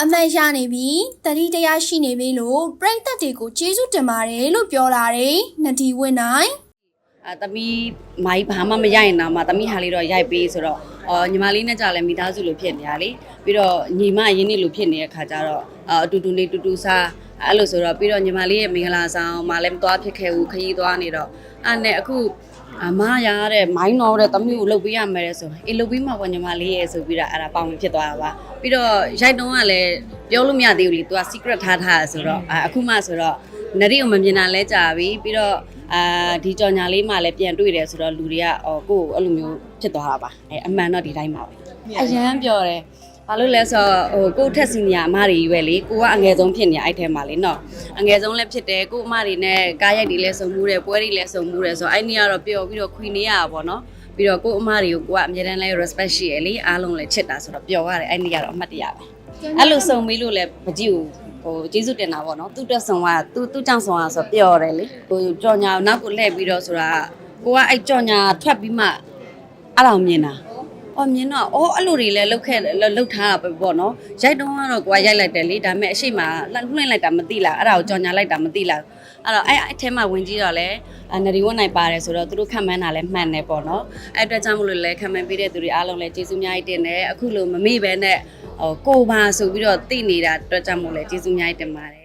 အမှန်ရနေပြီတတိတရားရှိနေပြီလို့ပြိတ္တတွေကိုကျေးဇူးတင်ပါတယ်လို့ပြောလာတယ်နဒီဝင်းနိုင် သမီးမိုင်းဘာမှမရိုက်ရင်တော့သမီးဟာလေးတော့ရိုက်ပေးဆိုတော့ညီမလေးနဲ့ကြာလဲမိသားစုလိုဖြစ်နေရလေပြီးတော့ညီမရင်းနှီးလိုဖြစ်နေတဲ့ခါကျတော့အတူတူနေတူတူစားအဲ့လိုဆိုတော့ပြီးတော့ညီမလေးရဲ့မင်္ဂလာဆောင်မလည်းမသွားဖြစ်ခဲ့ဘူးခရီးသွားနေတော့အဲ့နဲ့အခုအမရတဲ့မိုင်းတော်တဲ့သမီးကိုလှုပ်ပေးရမယ်တဲ့ဆိုအေးလှုပ်ပေးမှာပေါ့ညီမလေးရဲ့ဆိုပြီးတော့အဲ့ဒါပေါင်ဖြစ်သွားတာပါပြီးတော့ရိုက်တုံးကလည်းပြောလို့မရသေးဘူးလေ तू က secret ထားထားဆိုတော့အခုမှဆိုတော့နရီကိုမမြင်တာလဲကြာပြီပြီးတော့ဒီကြော်ညာလေးမှလည်းပြန်တွေ့တယ်ဆိုတော့လူတွေကကိုယ့်ကိုအဲ့လိုမျိုးဖြစ်သွားတာပါအမှန်တော့ဒီတိုင်းပါပဲအရန်ပြောတယ်ဘာလို့လဲဆိုတော့ကိုယ့်ထက်စီနီယာအမတွေကြီးပဲလေကိုကအငယ်ဆုံးဖြစ်နေအဲ့ထဲမှာလေနော်အငယ်ဆုံးလည်းဖြစ်တယ်ကို့အမတွေနဲ့ကားရိုက်တွေလည်းစုံမှုတယ်ပွဲတွေလည်းစုံမှုတယ်ဆိုတော့အဲ့နေ့ကတော့ပျော်ပြီးတော့ခွေနေရတာပေါ့နော်ပြီးတော့ကို့အမတွေကိုကိုကအမြဲတမ်းလဲ respect ရှိရလေအားလုံးလည်းချစ်တာဆိုတော့ပျော်ရတယ်အဲ့နေ့ကတော့အမှတ်တရပဲအဲ့လိုစုံပြီးလို့လည်းမကြည့်ဘူးကျေးဇူးတင်တာပေါ့နော်သူ့တက်ဆောင်ကသူ့ကြောင့်ဆောင်ကဆိုပျော်တယ်လေကြော်ညာနောက်ကိုလှည့်ပြီးတော့ဆိုတာကိုကအဲ့ကြော်ညာထွက်ပြီးမှအဲ့လိုမြင်တာမြင်တော့အဲ့လိုတွေလည်းလှုပ်ထားတာပဲပေါ့နော်ရိုက်တော့ကတော့ကိုကရိုက်လိုက်တယ်လေဒါပေမဲ့အရှိမလွှင့်လိုက်တာမသိလားအဲ့ဒါကိုကြော်ညာလိုက်တာမသိလားအဲ့တော့အဲ့ထဲမှာဝင်ကြည့်တော့လေနရီဝတ်နိုင်ပါတယ်ဆိုတော့သူတို့ခံမှန်းတာလည်းမှန်တယ်ပေါ့နော်အဲ့အတွက်ကြောင့်မလို့လည်းခံမှန်းပေးတဲ့သူတွေအားလုံးလည်းကျေးဇူးအများကြီးတင်တယ်အခုလိုမမေ့ပဲနဲ့ကိုပါဆိုပြီးတော့သိနေတာအတွက်ကြောင့်မို့လဲကျေးဇူးအများကြီးတင်ပါတယ်